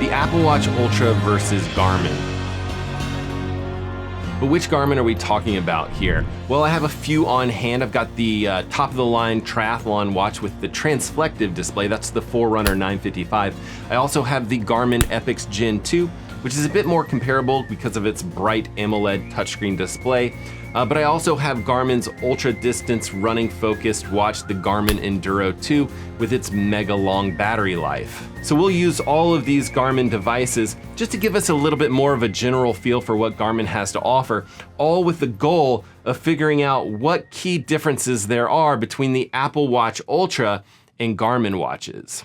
the Apple Watch Ultra versus Garmin. But which Garmin are we talking about here? Well, I have a few on hand. I've got the top of the line triathlon watch with the transflective display. That's the Forerunner 955. I also have the Garmin Epix Gen 2, which is a bit more comparable because of its bright AMOLED touchscreen display. But I also have Garmin's ultra distance running focused watch, the Garmin Enduro 2, with its mega long battery life. So we'll use all of these Garmin devices just to give us a little bit more of a general feel for what Garmin has to offer, all with the goal of figuring out what key differences there are between the Apple Watch Ultra and Garmin watches.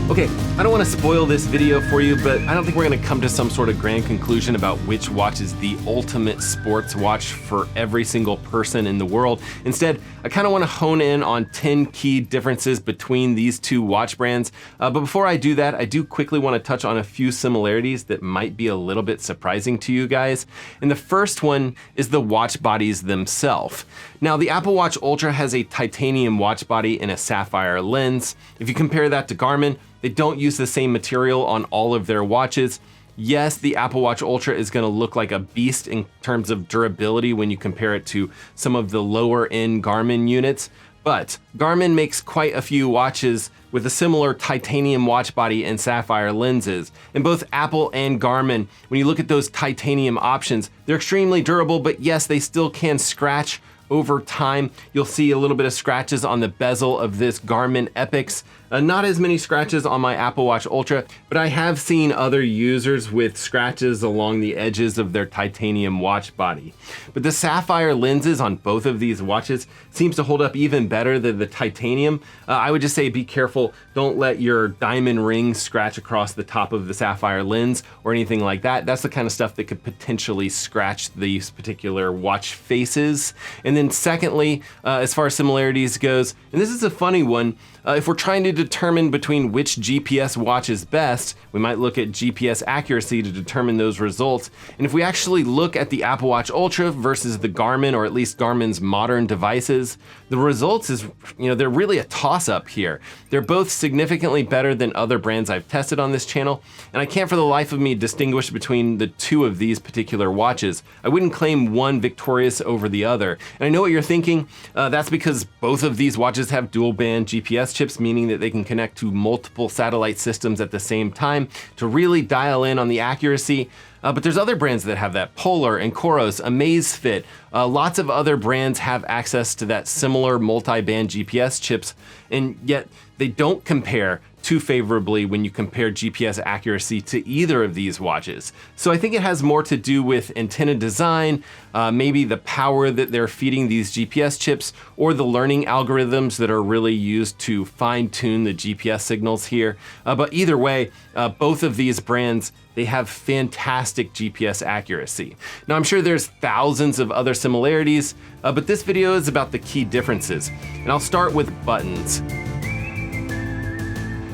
Okay, I don't want to spoil this video for you, but I don't think we're going to come to some sort of grand conclusion about which watch is the ultimate sports watch for every single person in the world. Instead, I kind of want to hone in on 10 key differences between these two watch brands. But before I do that, I do quickly want to touch on a few similarities that might be a little bit surprising to you guys. And the first one is the watch bodies themselves. Now, the Apple Watch Ultra has a titanium watch body and a sapphire lens. If you compare that to Garmin, they don't use the same material on all of their watches. Yes, the Apple Watch Ultra is going to look like a beast in terms of durability when you compare it to some of the lower end Garmin units, but Garmin makes quite a few watches with a similar titanium watch body and sapphire lenses. And both Apple and Garmin, when you look at those titanium options, they're extremely durable, but yes, they still can scratch over time. You'll see a little bit of scratches on the bezel of this Garmin Epix. Not as many scratches on my Apple Watch Ultra, but I have seen other users with scratches along the edges of their titanium watch body. But the sapphire lenses on both of these watches seems to hold up even better than the titanium. I would just say be careful. Don't let your diamond ring scratch across the top of the sapphire lens or anything like that. That's the kind of stuff that could potentially scratch these particular watch faces. And then secondly, as far as similarities goes, and this is a funny one, if we're trying to determine between which GPS watch is best, we might look at GPS accuracy to determine those results. And if we actually look at the Apple Watch Ultra versus the Garmin, or at least Garmin's modern devices, the results is, they're really a toss-up here. They're both significantly better than other brands I've tested on this channel, and I can't for the life of me distinguish between the two of these particular watches. I wouldn't claim one victorious over the other. And I know what you're thinking, that's because both of these watches have dual band GPS chips, meaning that they can connect to multiple satellite systems at the same time to really dial in on the accuracy. But there's other brands that have that. Polar and Coros, Amazfit, lots of other brands have access to that similar multi-band GPS chips, and yet they don't compare too favorably when you compare GPS accuracy to either of these watches. So I think it has more to do with antenna design, maybe the power that they're feeding these GPS chips, or the learning algorithms that are really used to fine-tune the GPS signals here. But either way, both of these brands, they have fantastic GPS accuracy. Now, I'm sure there's thousands of other similarities, but this video is about the key differences. And I'll start with buttons.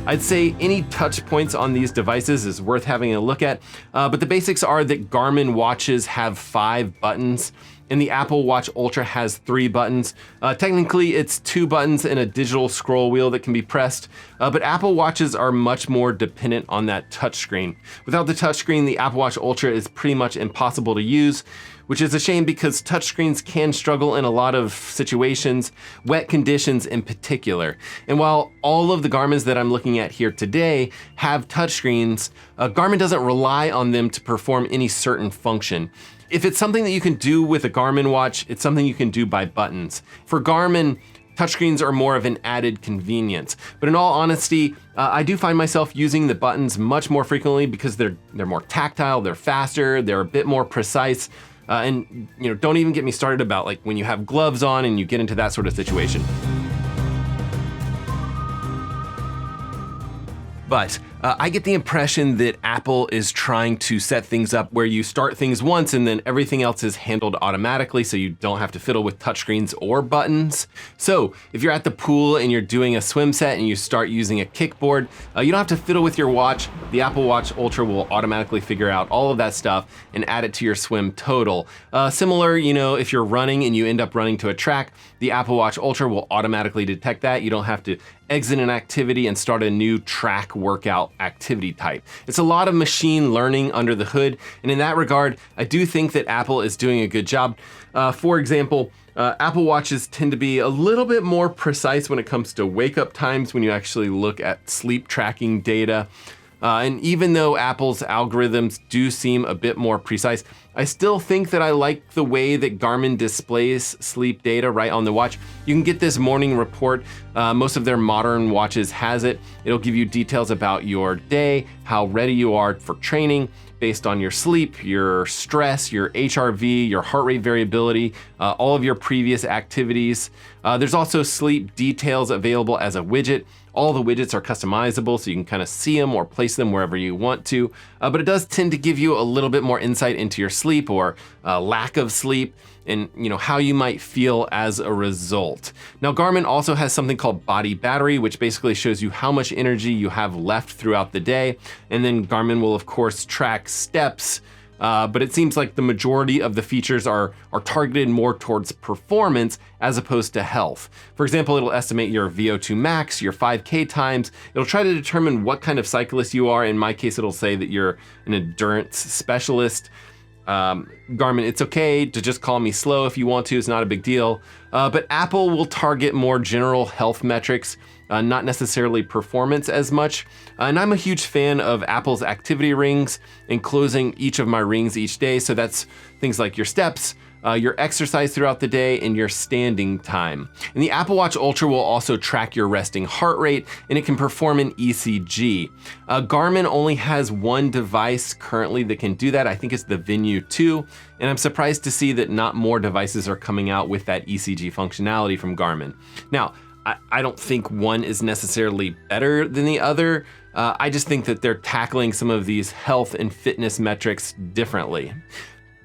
I'd say any touch points on these devices is worth having a look at, but the basics are that Garmin watches have 5 buttons, and the Apple Watch Ultra has 3 buttons. Technically, it's 2 buttons and a digital scroll wheel that can be pressed, but Apple Watches are much more dependent on that touchscreen. Without the touchscreen, the Apple Watch Ultra is pretty much impossible to use, which is a shame because touchscreens can struggle in a lot of situations, wet conditions in particular. And while all of the Garmins that I'm looking at here today have touchscreens, Garmin doesn't rely on them to perform any certain function. If it's something that you can do with a Garmin watch, it's something you can do by buttons. For Garmin, touchscreens are more of an added convenience. But in all honesty, I do find myself using the buttons much more frequently because they're more tactile, they're faster, they're a bit more precise. And don't even get me started about like when you have gloves on and you get into that sort of situation. But I get the impression that Apple is trying to set things up where you start things once and then everything else is handled automatically so you don't have to fiddle with touchscreens or buttons. So if you're at the pool and you're doing a swim set and you start using a kickboard, you don't have to fiddle with your watch. The Apple Watch Ultra will automatically figure out all of that stuff and add it to your swim total. Similar, if you're running and you end up running to a track, the Apple Watch Ultra will automatically detect that. You don't have to exit an activity and start a new track workout activity type. It's a lot of machine learning under the hood, and in that regard, I do think that Apple is doing a good job. For example, Apple Watches tend to be a little bit more precise when it comes to wake up times when you actually look at sleep tracking data. And even though Apple's algorithms do seem a bit more precise, I still think that I like the way that Garmin displays sleep data right on the watch. You can get this morning report. Most of their modern watches has it. It'll give you details about your day, how ready you are for training based on your sleep, your stress, your HRV, your heart rate variability, all of your previous activities. There's also sleep details available as a widget. All the widgets are customizable, so you can kind of see them or place them wherever you want to. But it does tend to give you a little bit more insight into your sleep or lack of sleep and how you might feel as a result. Now, Garmin also has something called body battery, which basically shows you how much energy you have left throughout the day. And then Garmin will, of course, track steps. But it seems like the majority of the features are targeted more towards performance as opposed to health. For example, it'll estimate your VO2 max, your 5K times. It'll try to determine what kind of cyclist you are. In my case, it'll say that you're an endurance specialist. Garmin, it's okay to just call me slow if you want to, it's not a big deal. But Apple will target more general health metrics, not necessarily performance as much. And I'm a huge fan of Apple's activity rings, enclosing each of my rings each day. So that's things like your steps, your exercise throughout the day, and your standing time. And the Apple Watch Ultra will also track your resting heart rate, and it can perform an ECG. Garmin only has one device currently that can do that. I think it's the Venue 2, and I'm surprised to see that not more devices are coming out with that ECG functionality from Garmin. Now, I don't think one is necessarily better than the other. I just think that they're tackling some of these health and fitness metrics differently.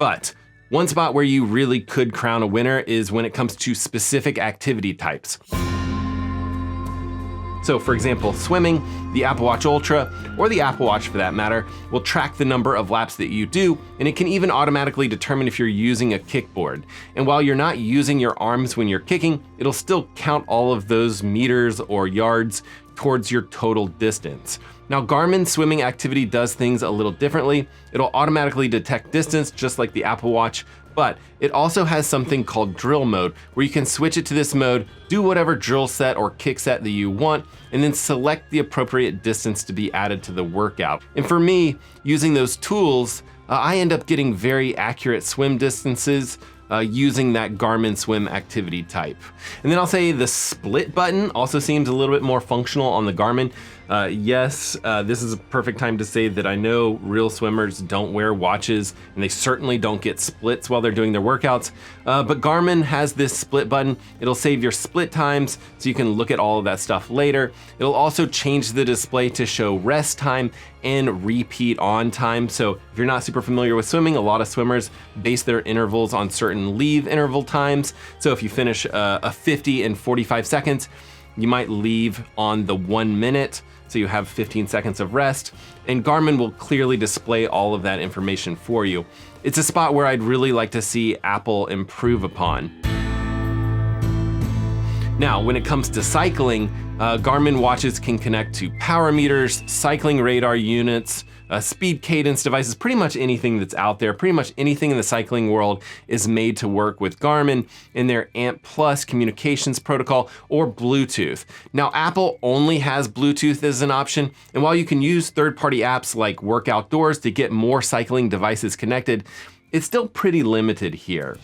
But one spot where you really could crown a winner is when it comes to specific activity types. So for example, swimming, the Apple Watch Ultra, or the Apple Watch for that matter, will track the number of laps that you do, and it can even automatically determine if you're using a kickboard. And while you're not using your arms when you're kicking, it'll still count all of those meters or yards towards your total distance. Now, Garmin swimming activity does things a little differently. It'll automatically detect distance just like the Apple Watch, but it also has something called drill mode, where you can switch it to this mode, do whatever drill set or kick set that you want, and then select the appropriate distance to be added to the workout. And for me, using those tools, I end up getting very accurate swim distances using that Garmin swim activity type. And then I'll say the split button also seems a little bit more functional on the Garmin. Yes, this is a perfect time to say that I know real swimmers don't wear watches, and they certainly don't get splits while they're doing their workouts. But Garmin has this split button. It'll save your split times so you can look at all of that stuff later. It'll also change the display to show rest time and repeat on time. So if you're not super familiar with swimming, a lot of swimmers base their intervals on certain leave interval times. So if you finish a 50 in 45 seconds, you might leave on the 1 minute, so you have 15 seconds of rest, and Garmin will clearly display all of that information for you. It's a spot where I'd really like to see Apple improve upon. Now, when it comes to cycling, Garmin watches can connect to power meters, cycling radar units, speed cadence devices, pretty much anything that's out there, pretty much anything in the cycling world is made to work with Garmin in their AMP Plus communications protocol or Bluetooth. Now, Apple only has Bluetooth as an option, and while you can use third-party apps like Work Outdoors to get more cycling devices connected, it's still pretty limited here.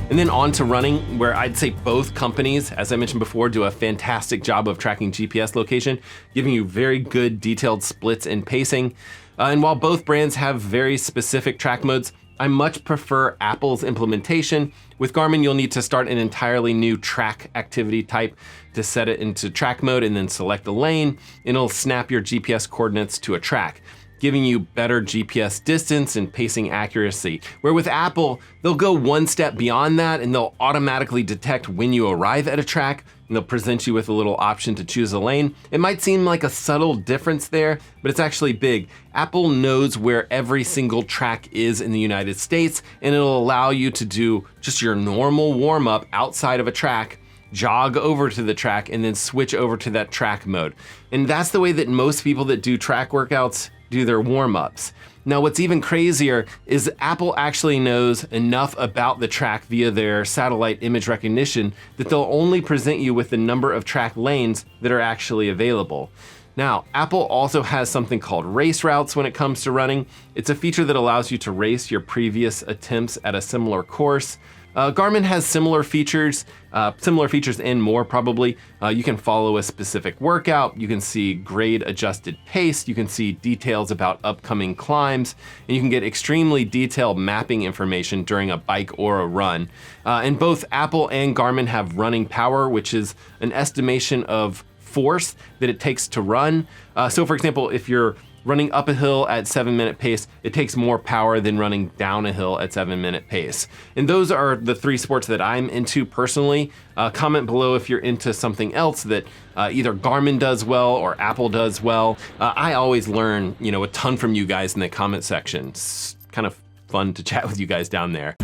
And then on to running, where I'd say both companies, as I mentioned before, do a fantastic job of tracking GPS location, giving you very good detailed splits and pacing. And while both brands have very specific track modes, I much prefer Apple's implementation. With Garmin, you'll need to start an entirely new track activity type to set it into track mode and then select a lane, and it'll snap your GPS coordinates to a track, giving you better GPS distance and pacing accuracy. Where with Apple, they'll go one step beyond that and they'll automatically detect when you arrive at a track, and they'll present you with a little option to choose a lane. It might seem like a subtle difference there, but it's actually big. Apple knows where every single track is in the United States, and it'll allow you to do just your normal warm-up outside of a track, jog over to the track, and then switch over to that track mode. And that's the way that most people that do track workouts do their warm-ups. Now, what's even crazier is Apple actually knows enough about the track via their satellite image recognition that they'll only present you with the number of track lanes that are actually available. Now, Apple also has something called race routes when it comes to running. It's a feature that allows you to race your previous attempts at a similar course. Garmin has similar features and more probably. You can follow a specific workout, you can see grade adjusted pace, you can see details about upcoming climbs, and you can get extremely detailed mapping information during a bike or a run. And both Apple and Garmin have running power, which is an estimation of force that it takes to run. So for example, if you're running up a hill at 7-minute pace, it takes more power than running down a hill at 7-minute pace. And those are the 3 sports that I'm into personally. Comment below if you're into something else that either Garmin does well or Apple does well. I always learn, a ton from you guys in the comment section. It's kind of fun to chat with you guys down there.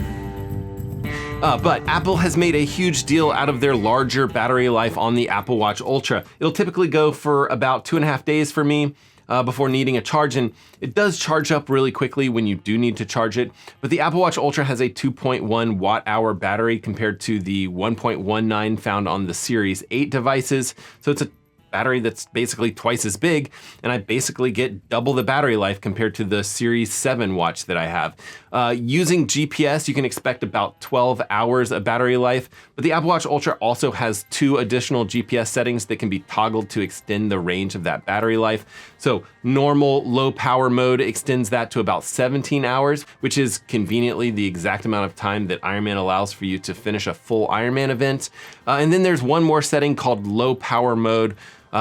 But Apple has made a huge deal out of their larger battery life on the Apple Watch Ultra. It'll typically go for about 2.5 days for me before needing a charge, and it does charge up really quickly when you do need to charge it. But the Apple Watch Ultra has a 2.1 watt-hour battery compared to the 1.19 found on the Series 8 devices. So it's a battery that's basically twice as big, and I basically get double the battery life compared to the Series 7 watch that I have. Using GPS, you can expect about 12 hours of battery life, but the Apple Watch Ultra also has 2 additional GPS settings that can be toggled to extend the range of that battery life. So normal low power mode extends that to about 17 hours, which is conveniently the exact amount of time that Ironman allows for you to finish a full Ironman event. And then there's one more setting called low power mode,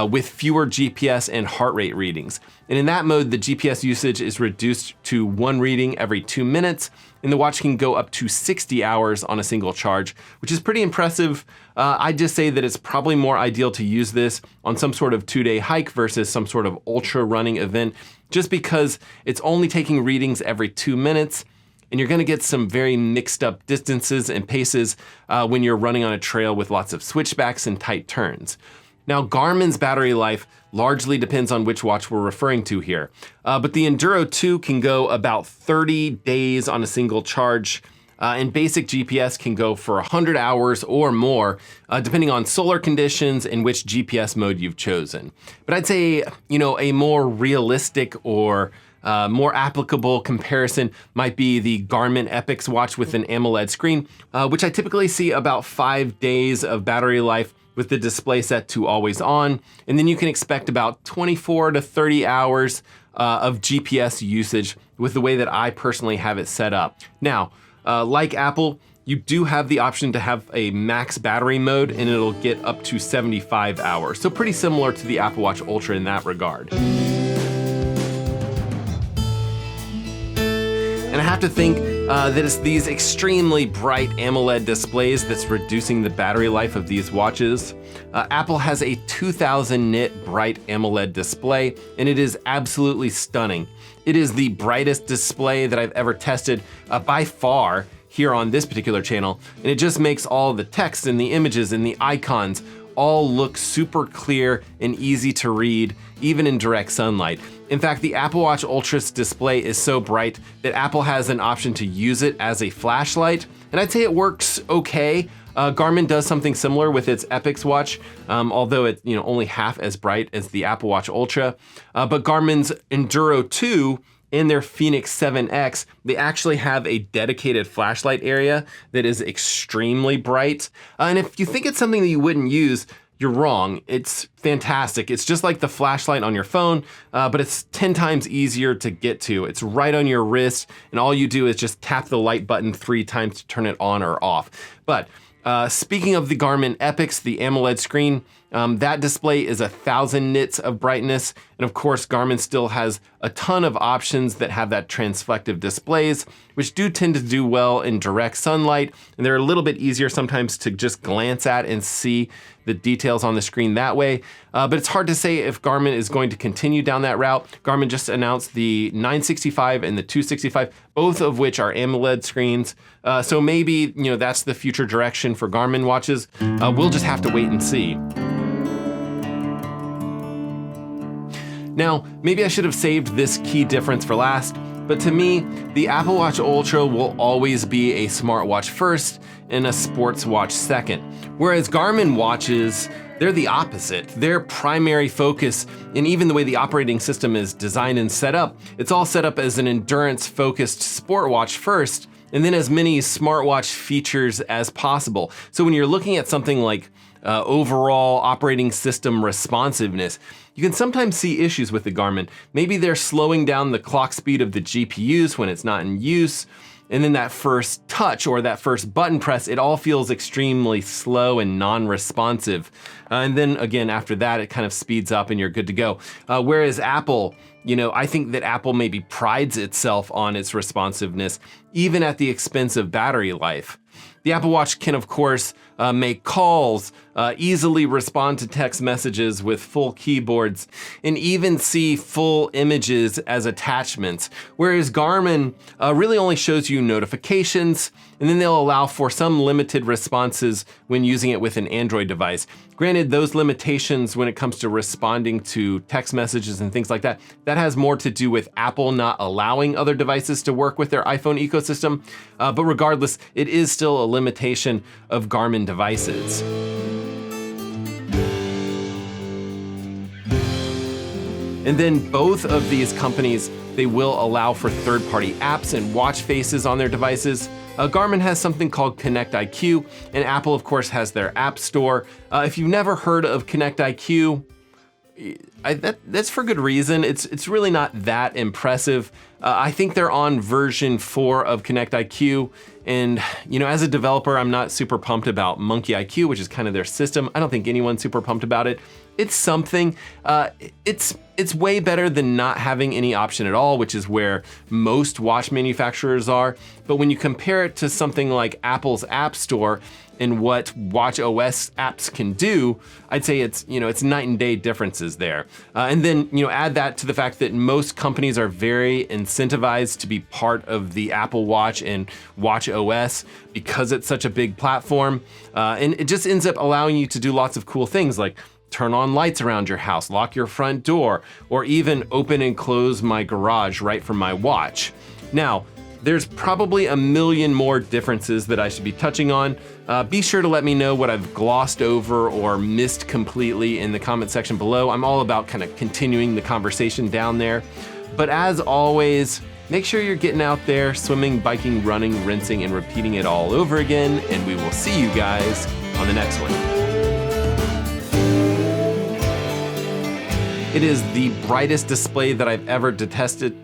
with fewer GPS and heart rate readings. And in that mode, the GPS usage is reduced to 1 reading every 2 minutes, and the watch can go up to 60 hours on a single charge, which is pretty impressive. I'd just say that it's probably more ideal to use this on some sort of 2-day hike versus some sort of ultra running event, just because it's only taking readings every 2 minutes, and you're gonna get some very mixed up distances and paces when you're running on a trail with lots of switchbacks and tight turns. Now, Garmin's battery life largely depends on which watch we're referring to here, but the Enduro 2 can go about 30 days on a single charge, and basic GPS can go for 100 hours or more, depending on solar conditions and which GPS mode you've chosen. But I'd say, a more realistic or more applicable comparison might be the Garmin Epix watch with an AMOLED screen, which I typically see about 5 days of battery life with the display set to always on, and then you can expect about 24 to 30 hours of GPS usage with the way that I personally have it set up. Now, like Apple, you do have the option to have a max battery mode, and it'll get up to 75 hours. So pretty similar to the Apple Watch Ultra in that regard. And I have to think that it's these extremely bright AMOLED displays that's reducing the battery life of these watches. Apple has a 2000 nit bright AMOLED display, and it is absolutely stunning. It is the brightest display that I've ever tested by far here on this particular channel, and it just makes all the text and the images and the icons all look super clear and easy to read, even in direct sunlight. In fact, the Apple Watch Ultra's display is so bright that Apple has an option to use it as a flashlight, and I'd say it works okay. Garmin does something similar with its Epix watch, although it's only half as bright as the Apple Watch Ultra. But Garmin's Enduro 2 and their Fenix 7X, they actually have a dedicated flashlight area that is extremely bright. And if you think it's something that you wouldn't use, You're wrong. It's fantastic. It's just like the flashlight on your phone, but it's 10 times easier to get to. It's right on your wrist, and all you do is just tap the light button 3 times to turn it on or off. But speaking of the Garmin Epix, the AMOLED screen, that display is 1,000 nits of brightness. And of course, Garmin still has a ton of options that have that transflective displays, which do tend to do well in direct sunlight. And they're a little bit easier sometimes to just glance at and see the details on the screen that way. But it's hard to say if Garmin is going to continue down that route. Garmin just announced the 965 and the 265, both of which are AMOLED screens. So maybe, that's the future direction for Garmin watches. We'll just have to wait and see. Now, maybe I should have saved this key difference for last, but to me, the Apple Watch Ultra will always be a smartwatch first and a sports watch second. Whereas Garmin watches, they're the opposite. Their primary focus, and even the way the operating system is designed and set up, it's all set up as an endurance-focused sport watch first, and then as many smartwatch features as possible. So when you're looking at something like overall operating system responsiveness, you can sometimes see issues with the Garmin. Maybe they're slowing down the clock speed of the GPUs when it's not in use, and then that first touch or that first button press, it all feels extremely slow and non-responsive. And then again, after that, it kind of speeds up and you're good to go. Whereas Apple, I think that Apple maybe prides itself on its responsiveness, even at the expense of battery life. The Apple Watch can, of course, make calls, easily respond to text messages with full keyboards, and even see full images as attachments. Whereas Garmin really only shows you notifications, and then they'll allow for some limited responses when using it with an Android device. Granted, those limitations when it comes to responding to text messages and things like that, that has more to do with Apple not allowing other devices to work with their iPhone ecosystem. But regardless, it is still a limitation of Garmin devices. And then both of these companies, they will allow for third-party apps and watch faces on their devices. Garmin has something called Connect IQ, and Apple, of course, has their App Store. If you've never heard of Connect IQ, that's for good reason. It's really not that impressive. I think they're on version 4 of Connect IQ, and as a developer, I'm not super pumped about Monkey IQ, which is kind of their system. I don't think anyone's super pumped about it. It's something. It's way better than not having any option at all, which is where most watch manufacturers are. But when you compare it to something like Apple's App Store and what watch OS apps can do, I'd say it's night and day differences there. And then add that to the fact that most companies are very incentivized to be part of the Apple Watch and watch OS because it's such a big platform, and it just ends up allowing you to do lots of cool things like turn on lights around your house, lock your front door, or even open and close my garage right from my watch. Now, there's probably a million more differences that I should be touching on. Be sure to let me know what I've glossed over or missed completely in the comment section below. I'm all about kind of continuing the conversation down there. But as always, make sure you're getting out there, swimming, biking, running, rinsing, and repeating it all over again. And we will see you guys on the next one. It is the brightest display that I've ever detested.